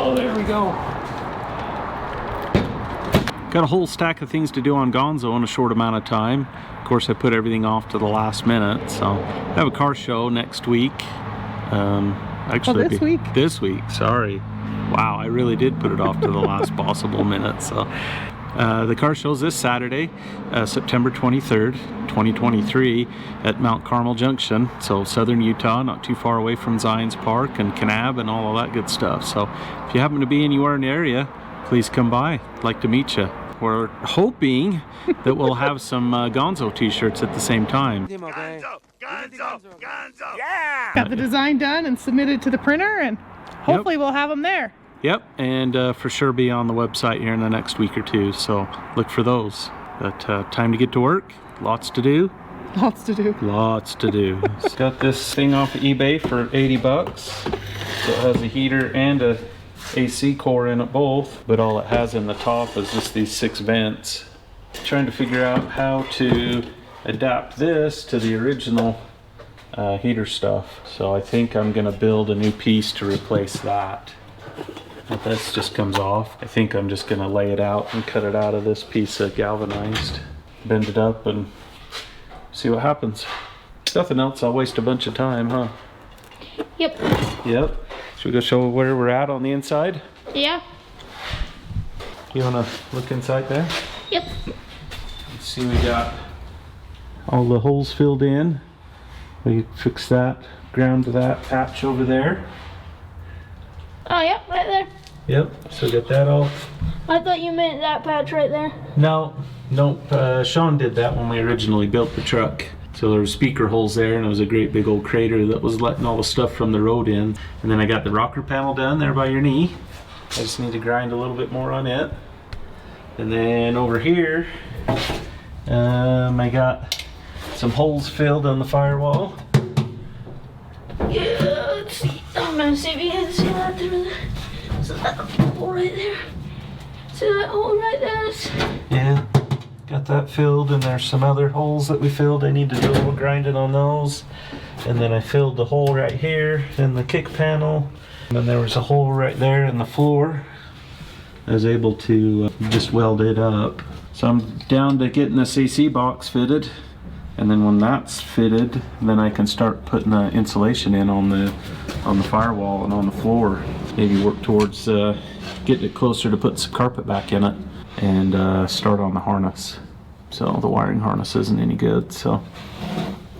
Oh, there we go. Got a whole stack of things to do on Gonzo in a short amount of time. Of course, I put everything off to the last minute, so I have a car show next week. Actually, this week, sorry. Wow, I really did put it off to the last possible minute. So the car show's this Saturday, September 23rd, 2023 at Mount Carmel Junction, so southern Utah, not too far away from Zions Park and Kanab and all of that good stuff. So if you happen to be anywhere in the area, please come by. I'd like to meet you. We're hoping that we'll have some Gonzo t-shirts at the same time. Gonzo! Yeah! Got the design done and submitted to the printer, and hopefully we'll have them there. Yep, and for sure be on the website here in the next week or two, so look for those. But time to get to work. Lots to do. Lots to do. Lots to do. Got this thing off of eBay for 80 bucks. So it has a heater and a AC core in it both, but all it has in the top is just these 6 vents. Trying to figure out how to adapt this to the original heater stuff. So I think I'm gonna build a new piece to replace that. If this just comes off, I think I'm just gonna lay it out and cut it out of this piece of galvanized, bend it up and see what happens. If nothing else, I'll waste a bunch of time, huh? Yep. Yep. Should we go show where we're at on the inside? Yeah. You wanna look inside there? Yep. Let's see, we got all the holes filled in. We fixed that, ground that patch over there. Oh, yep, right there. Yep, so got that all. I thought you meant that patch right there. No, nope. Sean did that when we originally built the truck. So there were speaker holes there, and it was a great big old crater that was letting all the stuff from the road in. And then I got the rocker panel done there by your knee. I just need to grind a little bit more on it. And then over here, I got some holes filled on the firewall. Yeah, let's see. I'm gonna see if you can see that through there. So that hole right there. See that hole right there? Yeah, got that filled, and there's some other holes that we filled. I need to do a little grinding on those. And then I filled the hole right here in the kick panel. And then there was a hole right there in the floor. I was able to just weld it up. So I'm down to getting this AC box fitted. And then when that's fitted, then I can start putting the insulation in on the firewall and on the floor. Maybe work towards getting it closer to putting some carpet back in it, and start on the harness. So the wiring harness isn't any good. So,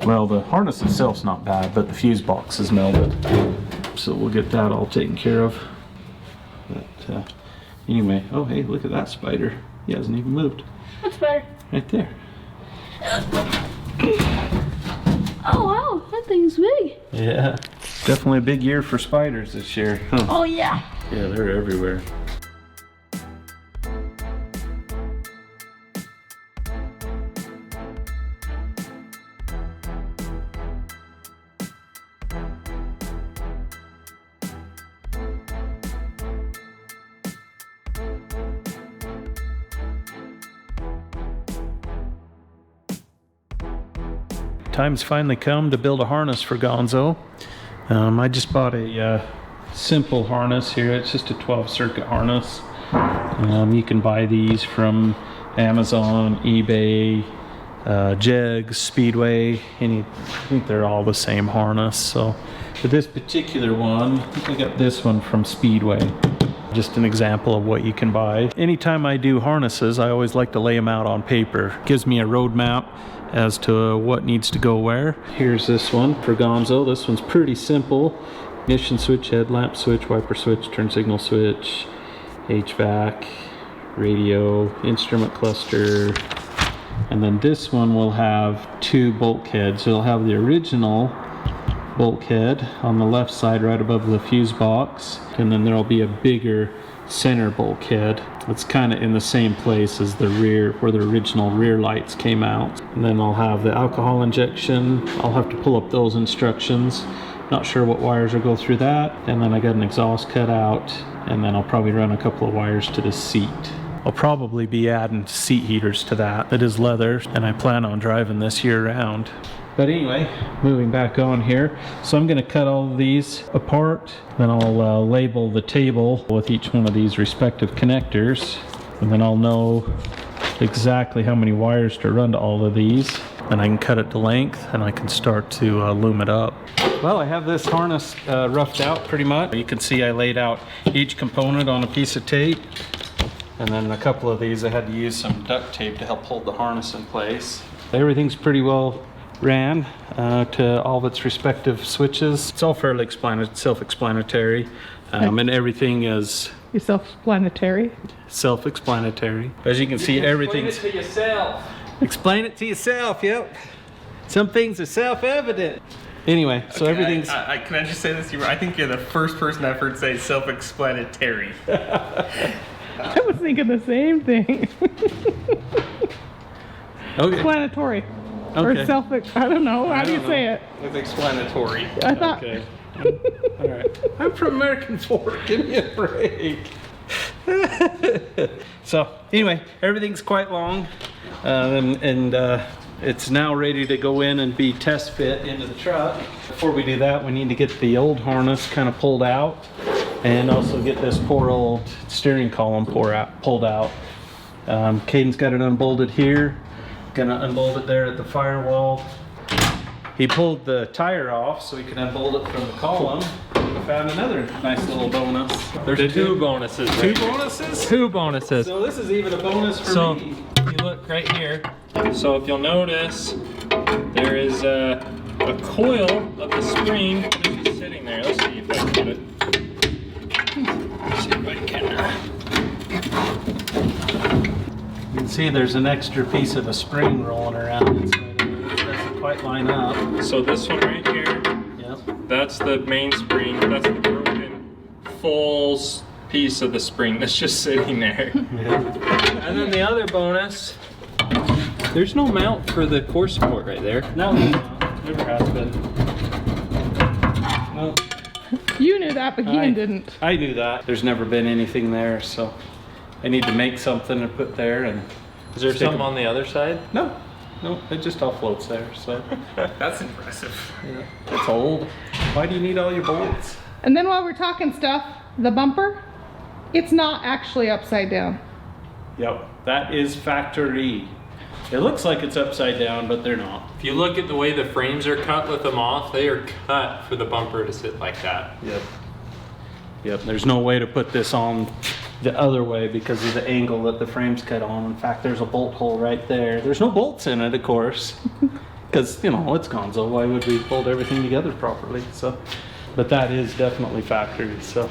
well, the harness itself's not bad, but the fuse box is melted. So we'll get that all taken care of. But anyway, oh hey, look at that spider. He hasn't even moved. What spider? Right there. Oh wow, that thing's big. Yeah, definitely a big year for spiders this year. Huh. Oh yeah. Yeah, they're everywhere. Time's finally come to build a harness for Gonzo. I just bought a simple harness here. It's just a 12 circuit harness. You can buy these from Amazon, eBay, Jegs, Speedway. I think they're all the same harness. So for this particular one, I think I got this one from Speedway. Just an example of what you can buy. Anytime I do harnesses, I always like to lay them out on paper. It gives me a roadmap as to what needs to go where. Here's this one for Gonzo. This one's pretty simple. Ignition switch, headlamp switch, wiper switch, turn signal switch, HVAC, radio, instrument cluster. And then this one will have 2 bulkheads. It'll have the original bulkhead on the left side right above the fuse box, and then there'll be a bigger center bulkhead. It's kind of in the same place as the rear, where the original rear lights came out. And then I'll have the alcohol injection. I'll have to pull up those instructions. Not sure what wires will go through that. And then I got an exhaust cut out, and then I'll probably run a couple of wires to the seat. I'll probably be adding seat heaters to that. It is leather, and I plan on driving this year round. But anyway, moving back on here. So I'm going to cut all of these apart. Then I'll label the table with each one of these respective connectors. And then I'll know exactly how many wires to run to all of these. And I can cut it to length and I can start to loom it up. Well, I have this harness roughed out pretty much. You can see I laid out each component on a piece of tape. And then a couple of these I had to use some duct tape to help hold the harness in place. Everything's pretty well ran to all of its respective switches. It's all fairly self-explanatory, and everything is Self-explanatory. self-explanatory. As you can see, everything's... Explain it to yourself. Explain it to yourself, yep. Some things are self-evident. Anyway, so Okay, everything's... can I just say this? I think you're the first person I've heard say self-explanatory. I was thinking the same thing. Okay. Explanatory. Okay. Or self, I don't know. How do you say it? It's explanatory. I thought. Okay. All right. I'm from American Fork. Give me a break. So anyway, everything's quite long, and it's now ready to go in and be test fit into the truck. Before we do that, we need to get the old harness kind of pulled out, and also get this poor old steering column pulled out. Caden's got it unbolted here. Gonna unbolt it there at the firewall. He pulled the tire off so he can unbolt it from the column. We found another nice little bonus. There's two bonuses. Two bonuses? Two bonuses. So this is even a bonus for So me. you look right here. So if you'll notice, there is a coil of the spring that's just sitting there. Let's see if I can get it. Let's see if I can. You can see there's an extra piece of a spring rolling around inside of it. It doesn't quite line up. So this one right here, Yep. that's the main spring. That's the broken full piece of the spring that's just sitting there. And then the other bonus, there's no mount for the core support right there. No, never has been. No. You knew that, but Ian didn't. I knew that. There's never been anything there, so I need to make something to put there. And Is there stick something them- on the other side? No, it just all floats there. So That's impressive. yeah, it's old. Why do you need all your bolts? And then while we're talking stuff, the bumper, it's not actually upside down. Yep, that is factory. It looks like it's upside down, but they're not. If you look at the way the frames are cut with them off, they are cut for the bumper to sit like that. Yep. Yep, there's no way to put this on the other way because of the angle that the frame's cut on. In fact, there's a bolt hole right there. There's no bolts in it, of course, because, you know, it's Gonzo. Why would we bolt everything together properly? So, but that is definitely factory, so.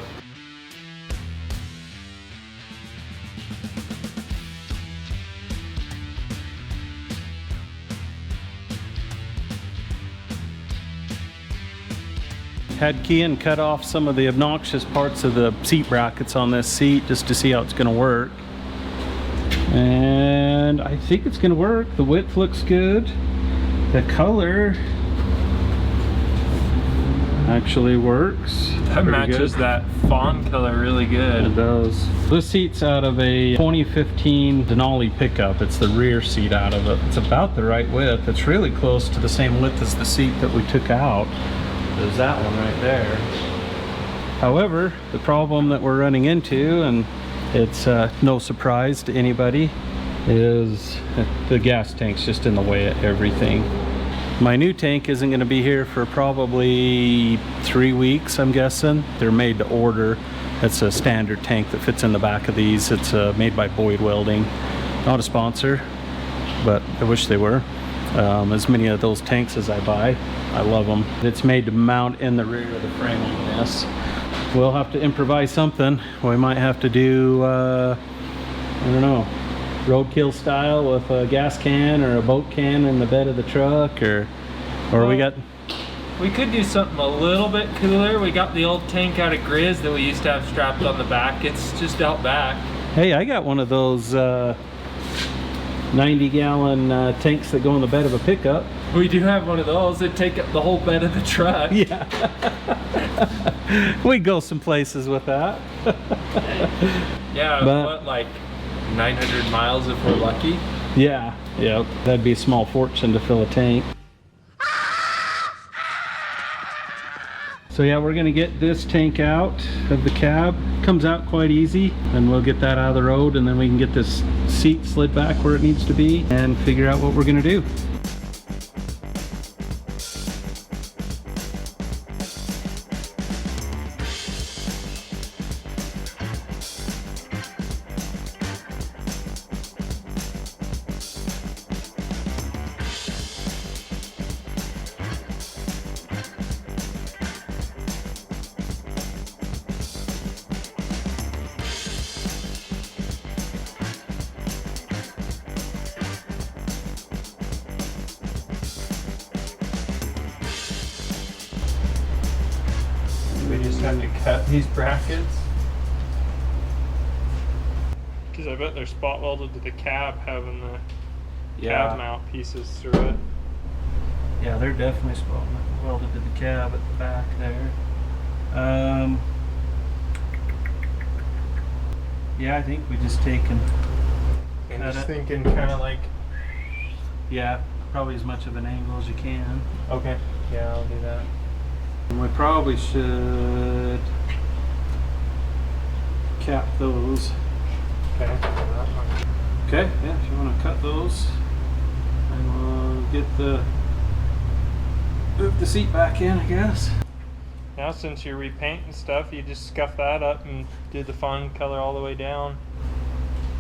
Had Kian cut off some of the obnoxious parts of the seat brackets on this seat just to see how it's going to work. And I think it's going to work. The width looks good. The color actually works. That Pretty matches good. that fawn color really It good. does. This seat's out of a 2015 Denali pickup. It's the rear seat out of it. It's about the right width. It's really close to the same width as the seat that we took out. There's that one right there. However, the problem that we're running into, and it's no surprise to anybody, is the gas tank's just in the way of everything. My new tank isn't going to be here for probably 3 weeks, I'm guessing. They're made to order. It's a standard tank that fits in the back of these. It's made by Boyd Welding. Not a sponsor, but I wish they were. As many of those tanks as I buy, I love them. It's made to mount in the rear of the frame on this. We'll have to improvise something. We might have to do, I don't know, roadkill style with a gas can or a boat can in the bed of the truck, or we got... We could do something a little bit cooler. We got the old tank out of Grizz that we used to have strapped on the back. It's just out back. Hey, I got one of those 90-gallon tanks that go in the bed of a pickup. We do have one of those that take up the whole bed of the truck. Yeah. We go some places with that. Yeah, But- what, like 900 miles if we're lucky? Yeah, that'd be a small fortune to fill a tank. So yeah, we're gonna get this tank out of the cab. Comes out quite easy, and we'll get that out of the road, and then we can get this seat slid back where it needs to be and figure out what we're gonna do. We just have to cut these brackets. Because I bet they're spot welded to the cab, having the cab mount pieces through it. Yeah, they're definitely spot welded to the cab at the back there. Yeah, I think we just take and I'm cut just it. thinking kind of like, Yeah, probably as much of an angle as you can. okay, yeah, I'll do that. And we probably should cap those. Okay, that one. Okay, yeah, if you want to cut those, and we'll move the seat back in, I guess. Now since you're repainting stuff, you just scuff that up and do the fun color all the way down.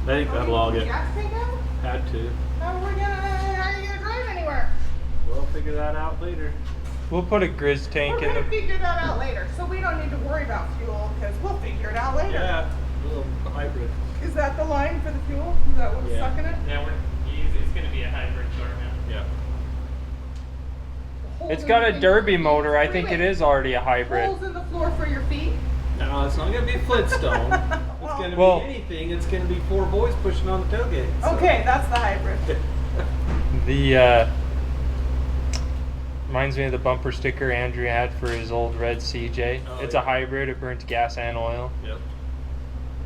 I think that'll all get Gas tank out? had to. How are you gonna drive anywhere? We'll figure that out later. We'll put a grizz tank We're in gonna the... figure that out later, so we don't need to worry about fuel, because we'll figure it out later. Yeah, a little hybrid. Is that the line for the fuel? Is that what's Yeah. sucking it? Yeah, it's going to be a hybrid car now. Yeah. It's got a derby motor. I think it is already a hybrid. Holes in the floor for your feet? No, it's not gonna be Flintstone. It's gonna Well- be anything. It's gonna be 4 boys pushing on the tailgate. so. Okay, that's the hybrid. The reminds me of the bumper sticker Andrew had for his old red CJ. Oh, It's yeah. a hybrid. It burns gas and oil. Yep.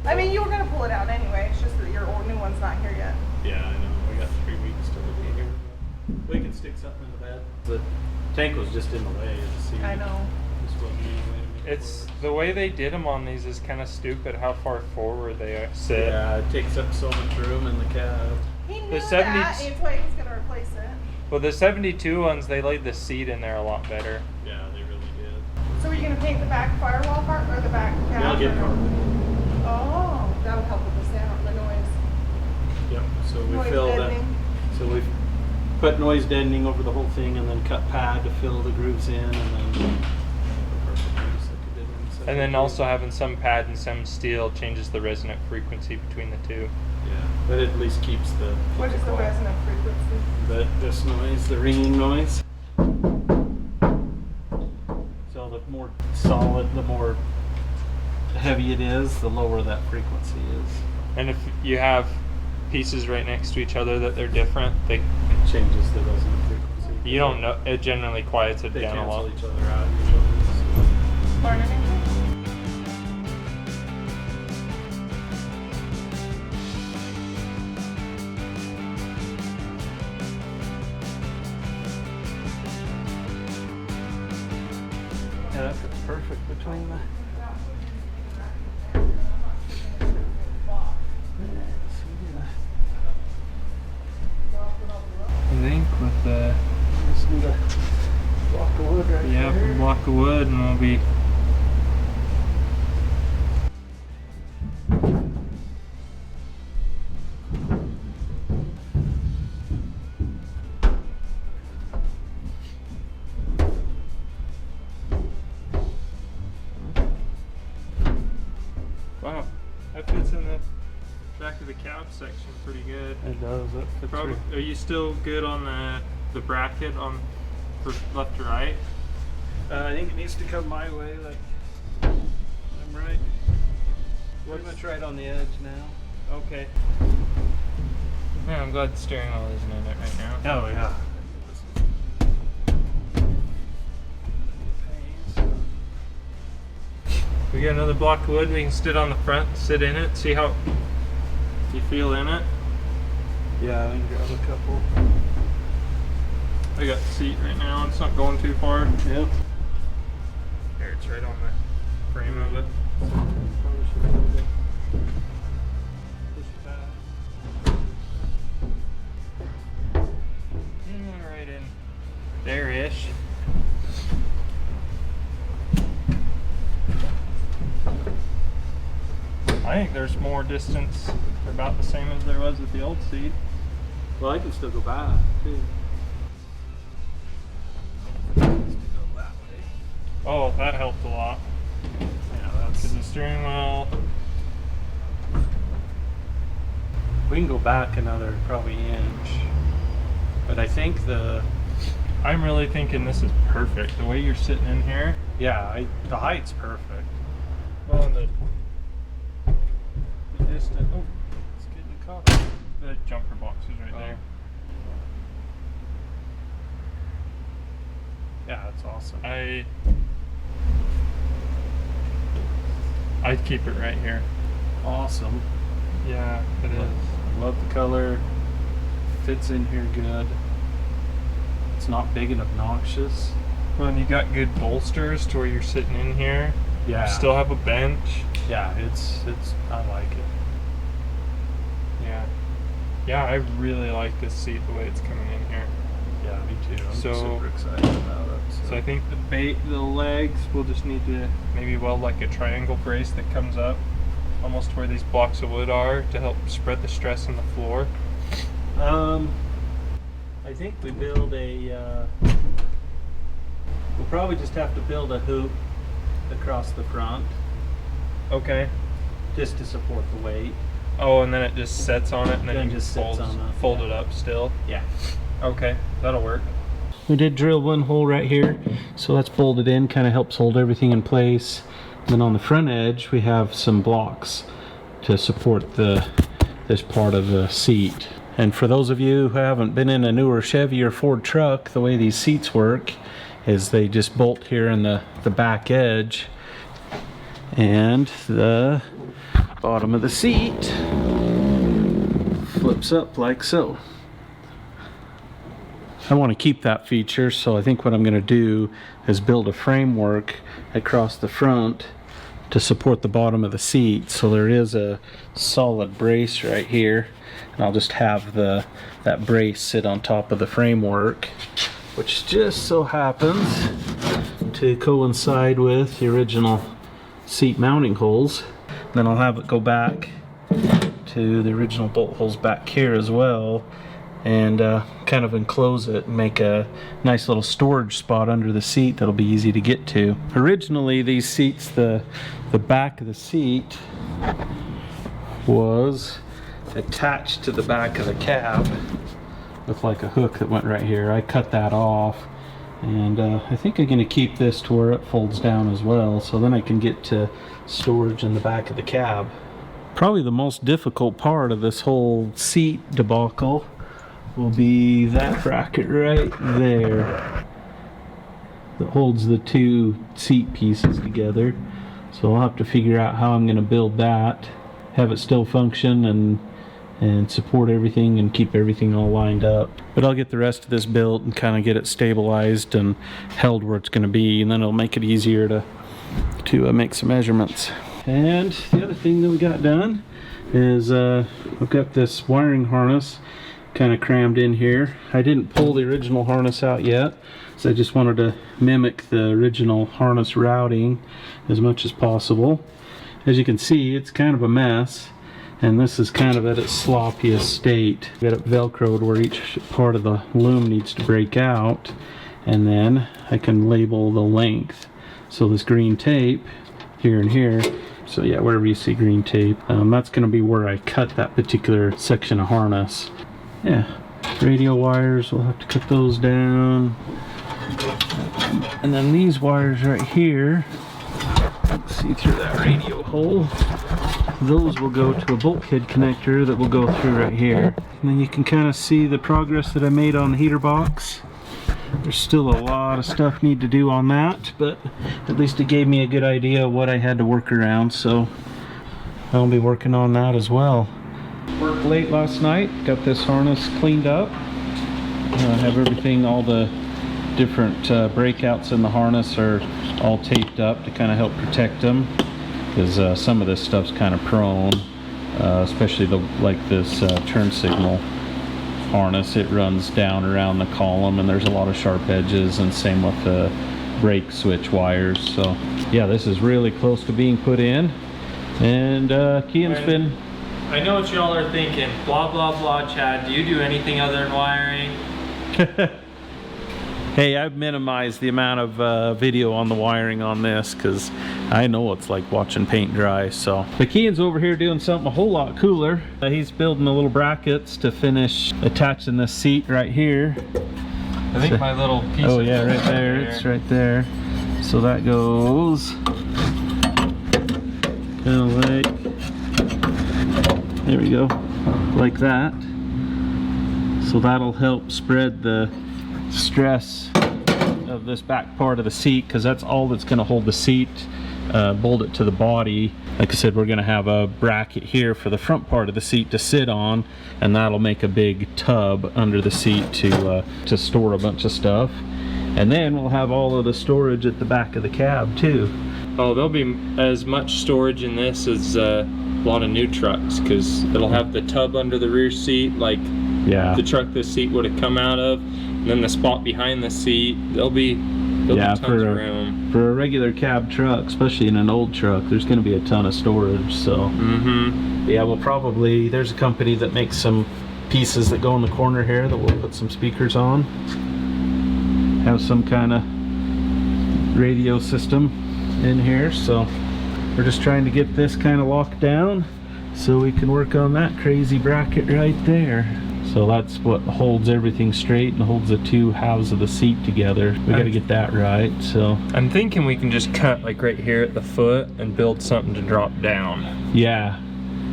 I mean, you were gonna pull it out anyway, it's just that your old new one's not here yet. Yeah, I know. We got 3 weeks till it'll be here. We can stick something in the bed. The tank was just in the way. I know. This wasn't any way to make it It's work. the way they did them on these is kind of stupid. How far forward they sit. Yeah, it takes up so much room in the cab. He knew The that, 70s it's why he's gonna replace it. Well, the 72 ones, they laid the seat in there a lot better. Yeah, they really did. So are you gonna paint the back firewall part or the back cab? Yeah, I'll get or no? carpet. Oh, that'll help with the sound, the noise. Yep. So we Noise fill that. deadening. So we've put noise deadening over the whole thing, and then cut pad to fill the grooves in, and then. And then also having some pad and some steel changes the resonant frequency between the two. Yeah, but it at least keeps the. What is the resonant frequency? This noise, the ringing noise. So the more solid, the more heavy it is, the lower that frequency is. And if you have pieces right next to each other that they're different, It changes the resonant frequency. you don't know. It generally quiets it They down a cancel lot. each other out usually. Learn anything? Yeah, that fits perfect between the. I think with the Just need a block of wood right there. a block of wood, and we'll be. Wow, that fits in the back of the cab section pretty good. It does. That fits Probably, right. are you still good on the bracket on for left to right? I think it needs to come my way. Like I'm right. Pretty much right on the edge now. Okay. Yeah, I'm glad the steering wheel isn't in it right now. Oh yeah. We got another block of wood. We can sit on the front, sit in it, see how you feel in it. Yeah, I can grab a couple. I got the seat right now. It's not going too far. Yep. Here, It's right on the frame of it. Probably should be able to push it back. Right in there-ish. I think there's more distance, about the same as there was with the old seat. Well, I can still go back too. Oh, that helped a lot. Yeah, that's. Because the steering wheel. We can go back another probably inch, but I think I'm really thinking this is perfect. The way you're sitting in here. yeah, the height's perfect. Well, and the distance. Oh, it's getting caught. The jumper box is right there. Yeah, that's awesome. I'd keep it right here. Awesome. Yeah, it is. Love the color. Fits in here good. It's not big and obnoxious. Well, and you got good bolsters to where you're sitting in here. Yeah. You still have a bench. Yeah, it's. I like it. Yeah. Yeah, I really like this seat the way it's coming in here. Yeah, me too. I'm So- super excited about it. So I think the legs will just need to maybe weld like a triangle brace that comes up almost where these blocks of wood are to help spread the stress on the floor. I think we build a. We'll probably just have to build a hoop across the front Okay. just to support the weight. Oh, and then it just sets on it and then Then you just sits on it, fold yeah. it up still. Yeah. Okay, that'll work. We did drill one hole right here, so that's bolted in, kind of helps hold everything in place. Then on the front edge, we have some blocks to support this part of the seat. And for those of you who haven't been in a newer Chevy or Ford truck, the way these seats work is they just bolt here in the back edge, and the bottom of the seat flips up like so. I want to keep that feature, so I think what I'm going to do is build a framework across the front to support the bottom of the seat. So there is a solid brace right here, and I'll just have that brace sit on top of the framework, which just so happens to coincide with the original seat mounting holes. Then I'll have it go back to the original bolt holes back here as well, and kind of enclose it and make a nice little storage spot under the seat that'll be easy to get to. Originally these seats, the back of the seat was attached to the back of the cab with like a hook that went right here. I cut that off, and I think I'm going to keep this to where it folds down as well, so then I can get to storage in the back of the cab. Probably the most difficult part of this whole seat debacle will be that bracket right there that holds the two seat pieces together. So I'll have to figure out how I'm going to build that, have it still function and support everything and keep everything all lined up. But I'll get the rest of this built and kind of get it stabilized and held where it's going to be, and then it'll make it easier to make some measurements. And the other thing that we got done is I've got this wiring harness kind of crammed in here. I didn't pull the original harness out yet, so I just wanted to mimic the original harness routing as much as possible. As you can see, it's kind of a mess, and this is kind of at its sloppiest state. Got it velcroed where each part of the loom needs to break out, and then I can label the length. So this green tape here and here, so yeah, wherever you see green tape, that's going to be where I cut that particular section of harness. Yeah, radio wires, we'll have to cut those down. And then these wires right here, see through that radio hole, those will go to a bulkhead connector that will go through right here. And then you can kind of see the progress that I made on the heater box. There's still a lot of stuff need to do on that, but at least it gave me a good idea of what I had to work around, so I'll be working on that as well. Worked late last night, got this harness cleaned up. I have everything, all the different breakouts in the harness are all taped up to kind of help protect them, because some of this stuff's kind of prone, especially like this turn signal harness. It runs down around the column and there's a lot of sharp edges, and same with the brake switch wires. So yeah, this is really close to being put in, and Kian's been... I know what y'all are thinking, blah blah blah, Chad, do you do anything other than wiring? Hey, I've minimized the amount of video on the wiring on this, because I know it's like watching paint dry. So but Kian's over here doing something a whole lot cooler. He's building the little brackets to finish attaching this seat right here. I think my little piece oh of yeah, right there, it's right there. So that goes kind of like, there we go, like that. So that'll help spread the stress of this back part of the seat, because that's all that's going to hold the seat, bolt it to the body. Like I said, we're going to have a bracket here for the front part of the seat to sit on, and that'll make a big tub under the seat to store a bunch of stuff. And then we'll have all of the storage at the back of the cab too. Oh, there'll be as much storage in this as a lot of new trucks, because it'll have the tub under the rear seat like the truck this seat would have come out of. And then the spot behind the seat, there'll be tons of room. For a regular cab truck, especially in an old truck, there's going to be a ton of storage. So yeah, we'll probably, there's a company that makes some pieces that go in the corner here that we'll put some speakers on. Have some kind of radio system in here. So we're just trying to get this kind of locked down so we can work on that crazy bracket right there. So that's what holds everything straight and holds the two halves of the seat together. We got to get that right. So I'm thinking we can just cut like right here at the foot and build something to drop down. Yeah,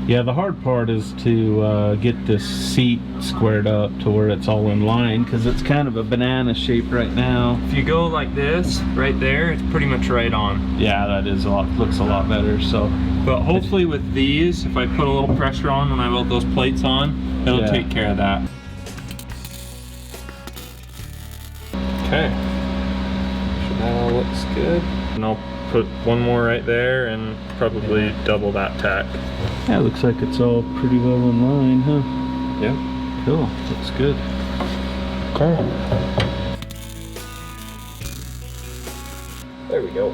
the hard part is to get this seat squared up to where it's all in line, because it's kind of a banana shape right now. If you go like this right there, it's pretty much right on. Yeah, that is looks a lot better. So but hopefully with these, if I put a little pressure on when I weld those plates on, it'll take care of that. Okay, so that all looks good. And I'll put one more right there and probably double that tack. Yeah, it looks like it's all pretty well in line, huh? Yeah. Cool, looks good. Okay. There we go.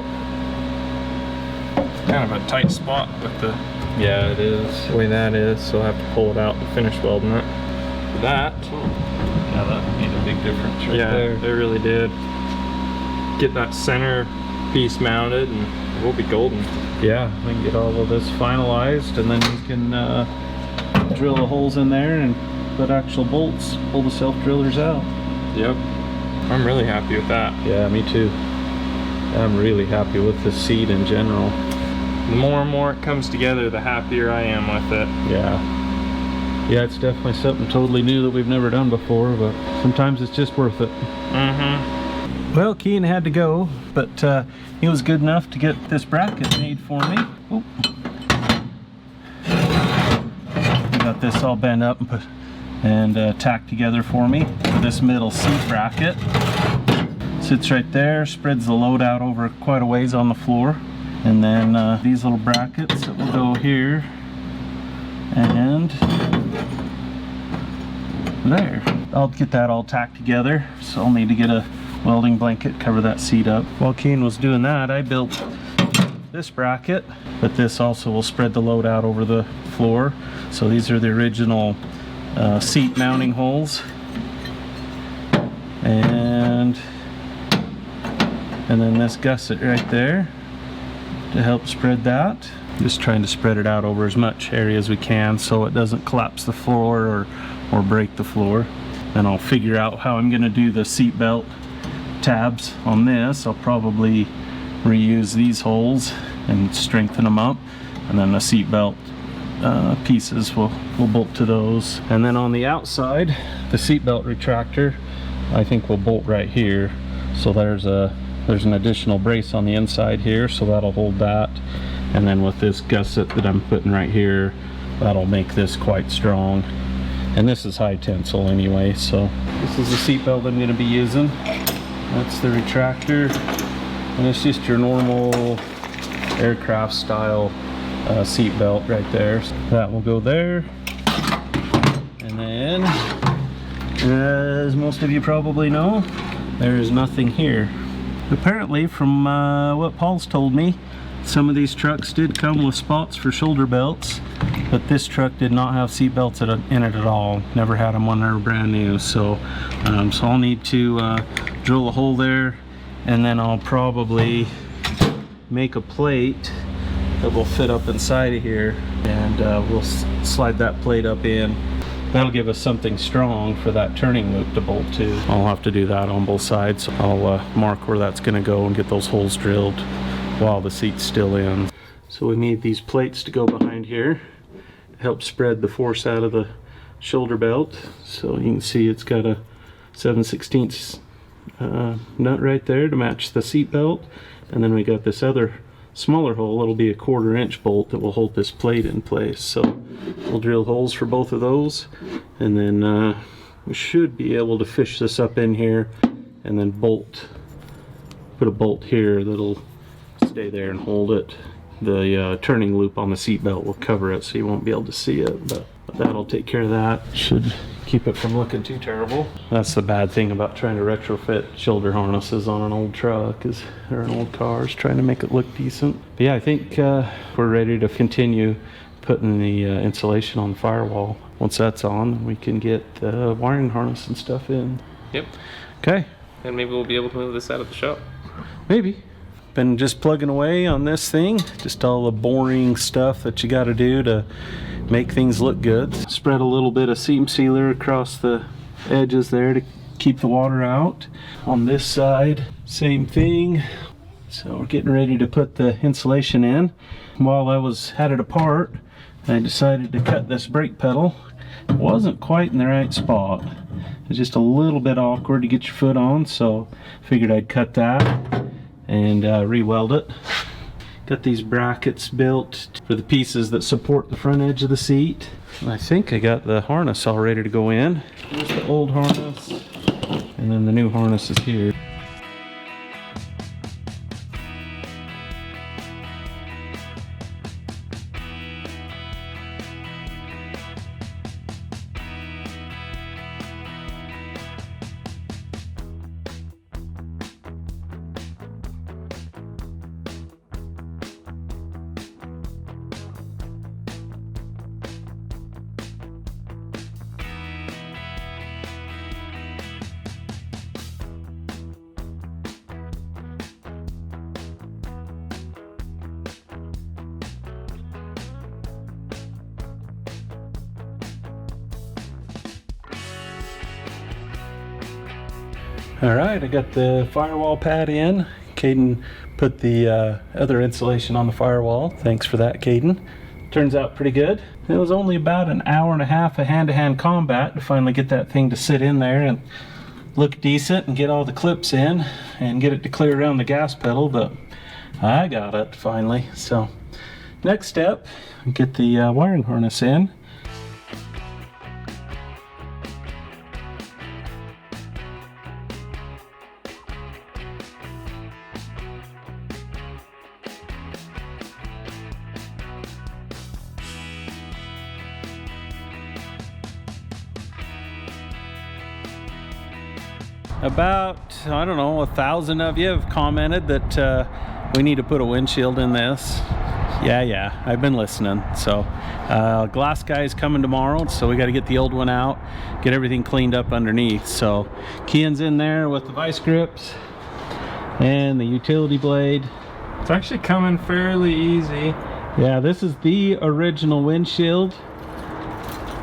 Kind of a tight spot with the Yeah, it is. way that is, so I'll have to pull it out to finish welding it. That. Yeah, that made a big difference right there. They really did. Get that center piece mounted and we'll be golden. Yeah, we can get all of this finalized, and then we can drill the holes in there and put actual bolts, pull the self-drillers out. Yep. I'm really happy with that. Yeah, me too. I'm really happy with the seat in general. The more and more it comes together, the happier I am with it. Yeah, it's definitely something totally new that we've never done before, but sometimes it's just worth it. Well, Kian had to go, but he was good enough to get this bracket made for me. Oh. He got this all bent up and tacked together for me for this middle seat bracket. Sits right there, spreads the load out over quite a ways on the floor. And then these little brackets that will go here and there. I'll get that all tacked together, so I'll need to get a welding blanket, cover that seat up. While Kian was doing that, I built this bracket, but this also will spread the load out over the floor. So these are the original seat mounting holes, and then this gusset right there to help spread that. Just trying to spread it out over as much area as we can so it doesn't collapse the floor or break the floor. Then I'll figure out how I'm going to do the seat belt tabs on this. I'll probably reuse these holes and strengthen them up, and then the seat belt pieces will bolt to those. And then on the outside, the seat belt retractor I think will bolt right here. So there's an additional brace on the inside here, so that'll hold that. And then with this gusset that I'm putting right here, that'll make this quite strong. And this is high tensile anyway, so this is the seat belt I'm going to be using. That's the retractor, and it's just your normal aircraft style seat belt right there. So that will go there. And then, as most of you probably know, there is nothing here. Apparently, from what Paul's told me, some of these trucks did come with spots for shoulder belts, but this truck did not have seat belts in it at all. Never had them when they were brand new. So, so I'll need to drill a hole there, and then I'll probably make a plate that will fit up inside of here, and we'll slide that plate up in. That'll give us something strong for that turning loop to bolt to. I'll have to do that on both sides. I'll mark where that's going to go and get those holes drilled while the seat's still in. So we need these plates to go behind here to help spread the force out of the shoulder belt. So you can see it's got a 7/16 nut right there to match the seat belt, and then we got this other smaller hole. It'll be a 1/4 inch bolt that will hold this plate in place. So we'll drill holes for both of those, and then we should be able to fish this up in here and then put a bolt here that'll stay there and hold it. The turning loop on the seat belt will cover it, so you won't be able to see it, but that'll take care of that. Should keep it from looking too terrible. That's the bad thing about trying to retrofit shoulder harnesses on an old truck or an old car, is trying to make it look decent. But yeah, I think we're ready to continue putting the insulation on the firewall. Once that's on, we can get the wiring harness and stuff in. Yep. Okay. And maybe we'll be able to move this out of the shop. Maybe. Been just plugging away on this thing, just all the boring stuff that you got to do to make things look good. Spread a little bit of seam sealer across the edges there to keep the water out. On this side, same thing. So we're getting ready to put the insulation in. While I had it apart, I decided to cut this brake pedal. It wasn't quite in the right spot. It's just a little bit awkward to get your foot on, so figured I'd cut that and re-weld it. Got these brackets built for the pieces that support the front edge of the seat. And I think I got the harness all ready to go in. Here's the old harness, and then the new harness is here. Alright, I got the firewall pad in. Caden put the other insulation on the firewall. Thanks for that, Caden. Turns out pretty good. It was only about an hour and a half of hand-to-hand combat to finally get that thing to sit in there and look decent and get all the clips in and get it to clear around the gas pedal, but I got it finally. So next step, get the wiring harness in. About, I don't know, 1,000 of you have commented that we need to put a windshield in this. Yeah, I've been listening. So glass guy's coming tomorrow, so we got to get the old one out, get everything cleaned up underneath. So Kian's in there with the vice grips and the utility blade. It's actually coming fairly easy. Yeah, this is the original windshield,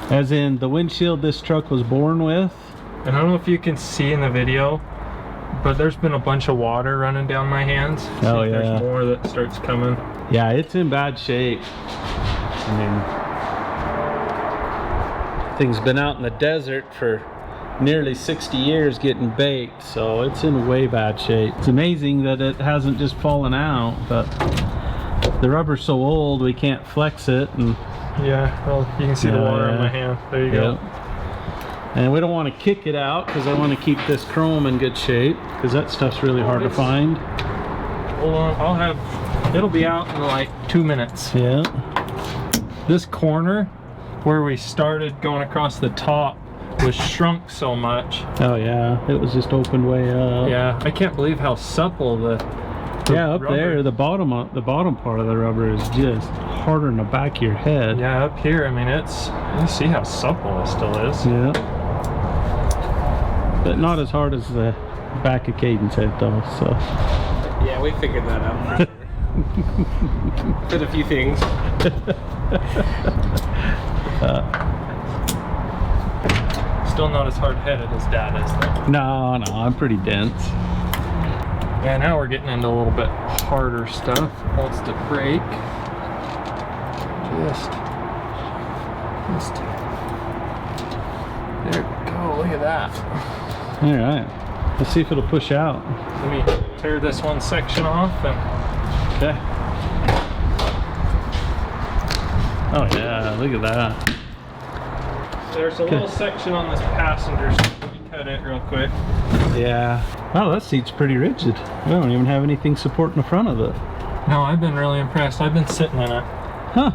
as in the windshield this truck was born with. And I don't know if you can see in the video, but there's been a bunch of water running down my hands. Oh, See, yeah. There's more that starts coming. Yeah, it's in bad shape. I mean, thing's been out in the desert for nearly 60 years getting baked, so it's in way bad shape. It's amazing that it hasn't just fallen out, but the rubber's so old we can't flex it. And yeah, well, you can see the water on my hand. There you go. And we don't want to kick it out because I want to keep this chrome in good shape because that stuff's really hard to find. Hold on, it'll be out in like 2 minutes. Yeah. This corner where we started going across the top was shrunk so much. Oh yeah, it was just opened way up. Yeah, I can't believe how supple the yeah, up rubber. there, the bottom part of the rubber is just harder than the back of your head. Yeah, up here, I mean, you see how supple it still is. Yeah. But not as hard as the back of Caden's head though, so. Yeah, we figured that out. For sure. Did a few things. Still not as hard-headed as Dad is though. No, I'm pretty dense. Yeah, now we're getting into a little bit harder stuff. Wants to break. There we go, look at that. All right, let's see if it'll push out. Let me tear this one section off and Okay. Oh yeah, look at that. there's a little section on this passenger seat. Let me cut it real quick. Yeah. Oh, that seat's pretty rigid. I don't even have anything supporting the front of it. No, I've been really impressed. I've been sitting in it. Huh.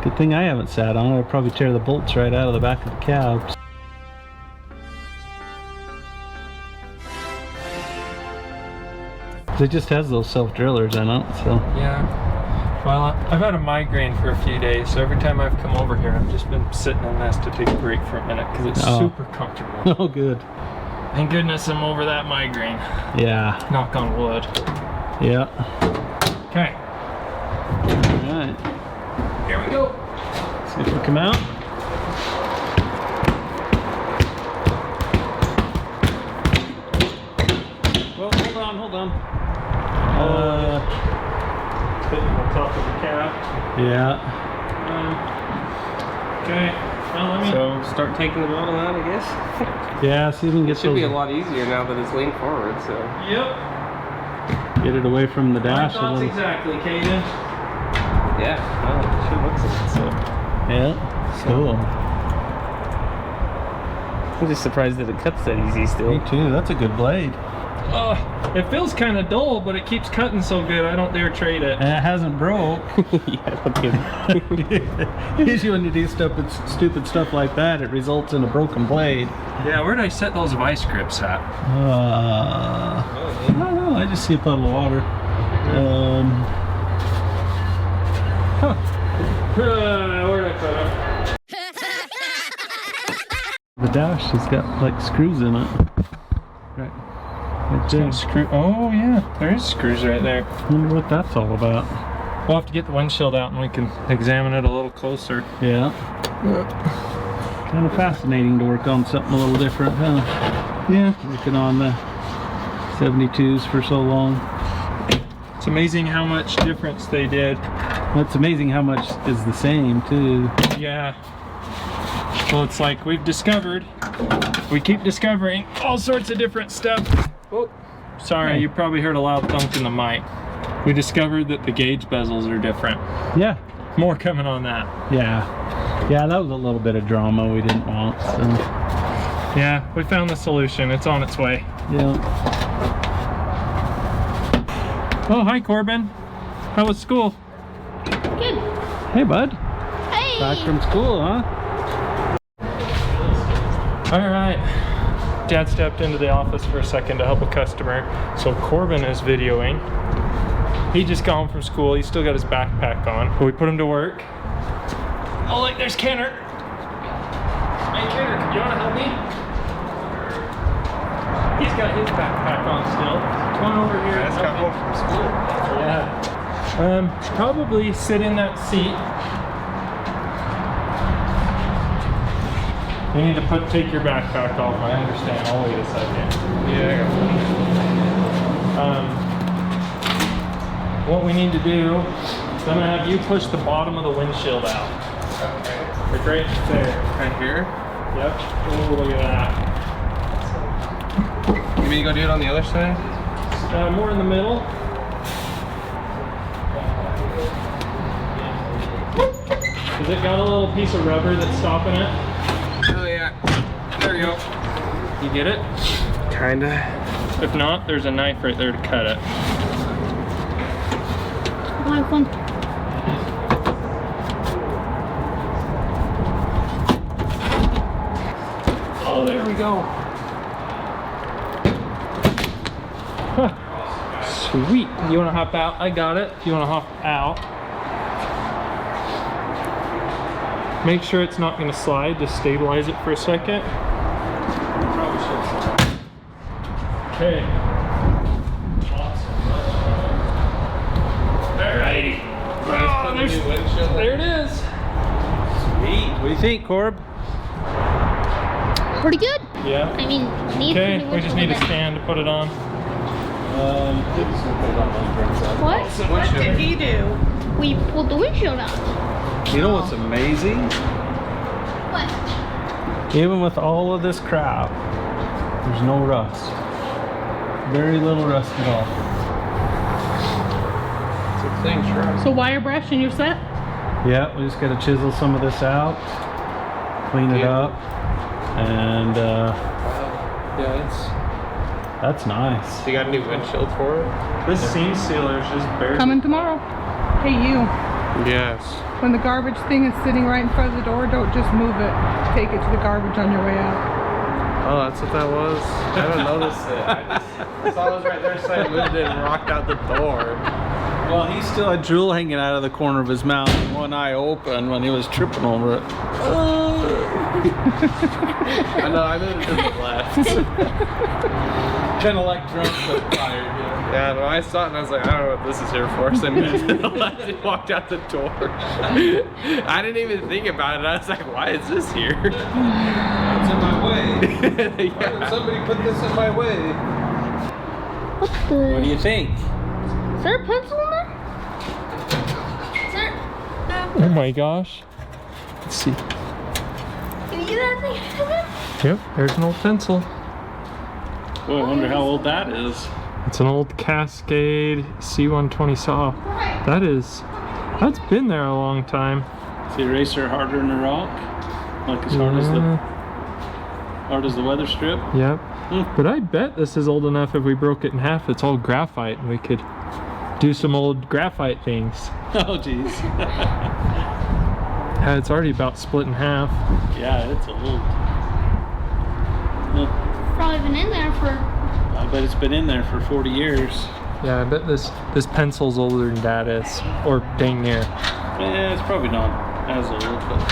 Good thing I haven't sat on it. I'd probably tear the bolts right out of the back of the cab. It just has those self-drillers in it, so. Yeah. Well, I've had a migraine for a few days, so every time I've come over here, I've just been sitting in this to take a break for a minute because it's super comfortable. Oh, good. Thank goodness I'm over that migraine. Yeah. Knock on wood. Yeah. Okay. All right. Here we go. See if we come out. Well, hold on. Putting on top of the cab. Yeah. Okay. Well, let me. So start taking the bottom out, I guess. Yeah, see if we can get It should those, be a lot easier now that it's leaned forward, so. Yep. get it away from the My dash a thoughts little. exactly, Caden. Yeah, well, it sure looks like it, so. Yeah. Cool. I'm just surprised that it cuts that easy Me still. too. That's a good blade. It feels kind of dull, but it keeps cutting so good, I don't dare trade it. And it hasn't broke. Yeah, okay. Usually when you do stupid stuff like that, it results in a broken blade. Yeah, where'd I set those vice grips at? I don't know. I just see a puddle of water. Where'd I put them? The dash has got like screws in it. Right there. Screw. Oh yeah, there is screws right there. Wonder what that's all about. We'll have to get the windshield out and we can examine it a little closer. Yeah. Kind of fascinating to work on something a little different, huh? Yeah. Working on the 72s for so long. It's amazing how much difference they did. It's amazing how much is the same too. Yeah. Well, it's like we keep discovering all sorts of different stuff. Oh, sorry, you probably heard a loud thunk in the mic. We discovered that the gauge bezels are different. Yeah. More coming on that. Yeah. Yeah, that was a little bit of drama we didn't want, so. Yeah, we found the solution. It's on its way. Yeah. Oh, hi, Corbin. How was school? Good. Hey, bud. Hey. Back from school, huh? All right. Dad stepped into the office for a second to help a customer. So Corbin is videoing. He just got home from school. He's still got his backpack on. But we put him to work. Oh, look, there's Kenner. Hey, Kenner, you want to help me? He's got his backpack on still. Come on over here. Just got home from school. Yeah. Probably sit in that seat. You need to take your backpack off. I understand. I'll wait a second. Yeah, I got What we need to do is I'm gonna have you push the bottom of the windshield out. Okay. Like right there. Right here? Yep. Ooh, look at that. You mean to go do it on the other side? More in the middle. Has it got a little piece of rubber that's stopping it? Oh yeah. There you go. You get it? Kinda. If not, there's a knife right there to cut it. Like one. Oh, there we go. Huh. Sweet. You want to hop out? I got it. If you want to hop out. Make sure it's not going to slide. Just stabilize it for a second. Okay. Alrighty. Oh, there it is. Sweet. What do you think, Corb? Pretty good. Yeah. I mean, need Okay, to we just need a stand to put it on. What? So what did he do? We pulled the windshield out. You know what's amazing? What? Even with all of this crap, there's no rust. Very little rust at all. It's a thing, sure. So wire brush and you're set? Yeah, we just got to chisel some of this out, clean it up, and Yeah, that's nice. you got a new windshield for it? This seam sealer is just barely. Coming tomorrow. Hey, you. Yes. When the garbage thing is sitting right in front of the door, don't just move it. Take it to the garbage on your way out. Oh, that's what that was? I haven't noticed it. I saw it was right there, so I moved it and rocked out the door. Well, he still had drool hanging out of the corner of his mouth, and one eye open when he was tripping over it. I know, I moved it to the left. Kind of like drunk but tired. Yeah, no, I saw it and I was like, I don't know what this is here for, so I moved it to the left and walked out the door. I didn't even think about it. I was like, why is this here? It's in my way. Yeah. Somebody put this in my way. What the? What do you think? Is there a pencil in there? Is there? Oh my gosh. Let's see. Can you get that thing? Yep, there's an old pencil. Boy, I wonder how old that is. It's an old Cascade C120 saw. That's been there a long time. Is the eraser harder than a rock? Like as hard as the weather strip? Yep. But I bet this is old enough if we broke it in half, it's all graphite and we could do some old graphite things. Oh jeez. Yeah, it's already about split in half. Yeah, it's old. Probably been in there for. I bet it's been in there for 40 years. Yeah, I bet this pencil's older than Dad is, or dang near. Yeah, it's probably not as old, but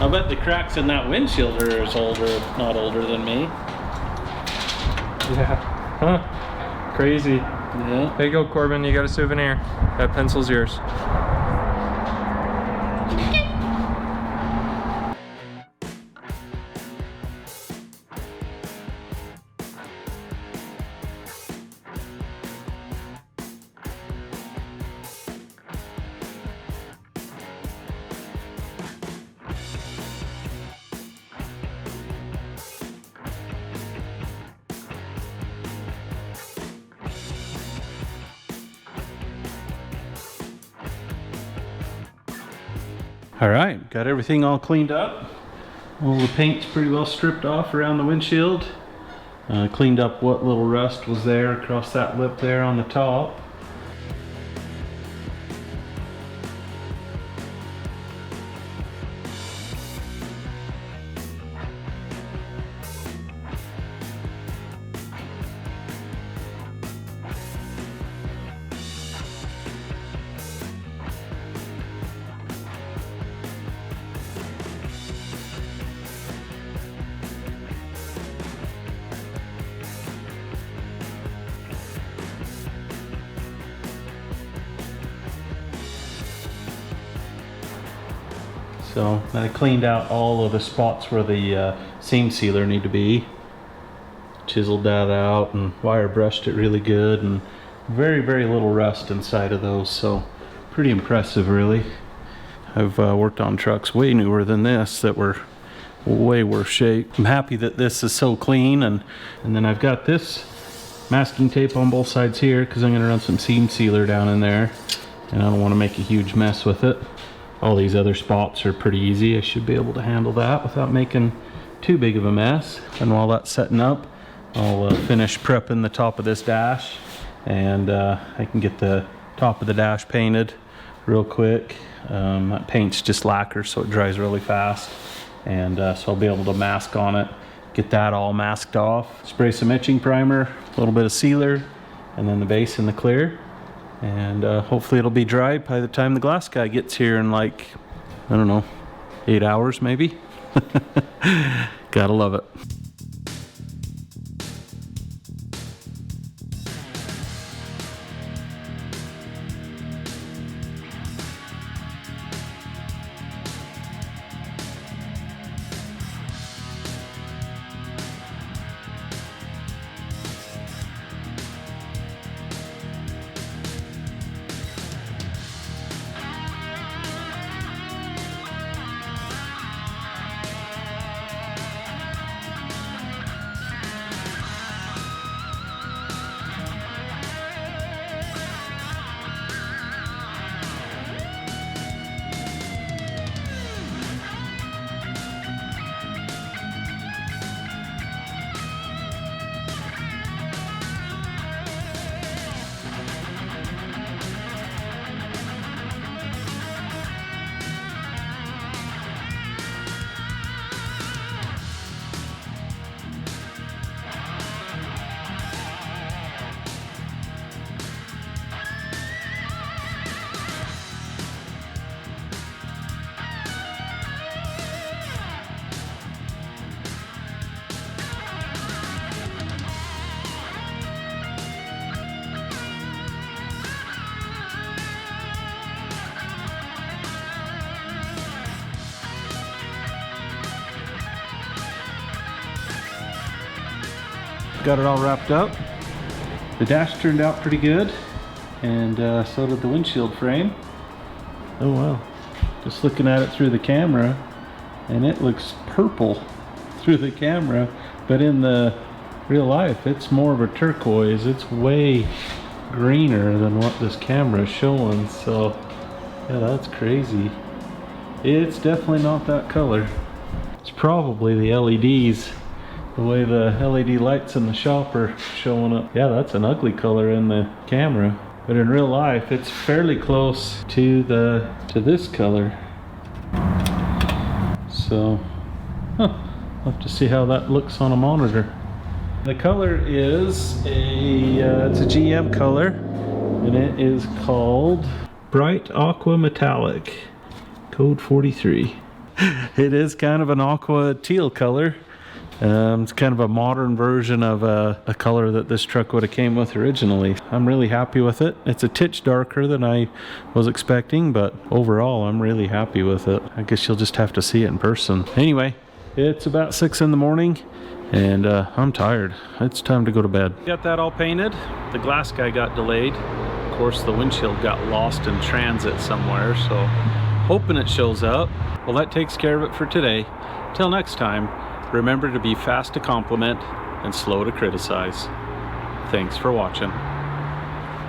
I bet the cracks in that windshield are as older, if not older than me. Yeah. Huh. Crazy. Yeah. There you go, Corbin. You got a souvenir. That pencil's yours. All right, got everything all cleaned up. All the paint's pretty well stripped off around the windshield. Cleaned up what little rust was there across that lip there on the top. So I cleaned out all of the spots where the seam sealer need to be. Chiseled that out and wire brushed it really good, and very, very little rust inside of those, so pretty impressive really. I've worked on trucks way newer than this that were way worse shape. I'm happy that this is so clean, and then I've got this masking tape on both sides here because I'm going to run some seam sealer down in there, and I don't want to make a huge mess with it. All these other spots are pretty easy. I should be able to handle that without making too big of a mess. And while that's setting up, I'll finish prepping the top of this dash, and I can get the top of the dash painted real quick. That paint's just lacquer, so it dries really fast, and so I'll be able to mask on it, get that all masked off, spray some etching primer, a little bit of sealer, and then the base in the clear, and hopefully it'll be dry by the time the glass guy gets here in like, I don't know, 8 hours maybe. Gotta love it. Got it all wrapped up. The dash turned out pretty good, and so did the windshield frame. Oh wow. Just looking at it through the camera, and it looks purple through the camera, but in the real life it's more of a turquoise. It's way greener than what this camera is showing, so yeah, that's crazy. It's definitely not that color. It's probably the LEDs. The way the LED lights in the shop are showing up. Yeah, that's an ugly color in the camera, but in real life it's fairly close to this color. So I'll have to see how that looks on a monitor. The color is it's a GM color, and it is called Bright Aqua Metallic, code 43. It is kind of an aqua teal color. It's kind of a modern version of a color that this truck would have came with originally. I'm really happy with it. It's a titch darker than I was expecting, but overall I'm really happy with it. I guess you'll just have to see it in person. Anyway, it's about 6 in the morning, and I'm tired. It's time to go to bed. Got that all painted. The glass guy got delayed. Of course, the windshield got lost in transit somewhere, so hoping it shows up. Well, that takes care of it for today. Till next time, remember to be fast to compliment and slow to criticize. Thanks for watching.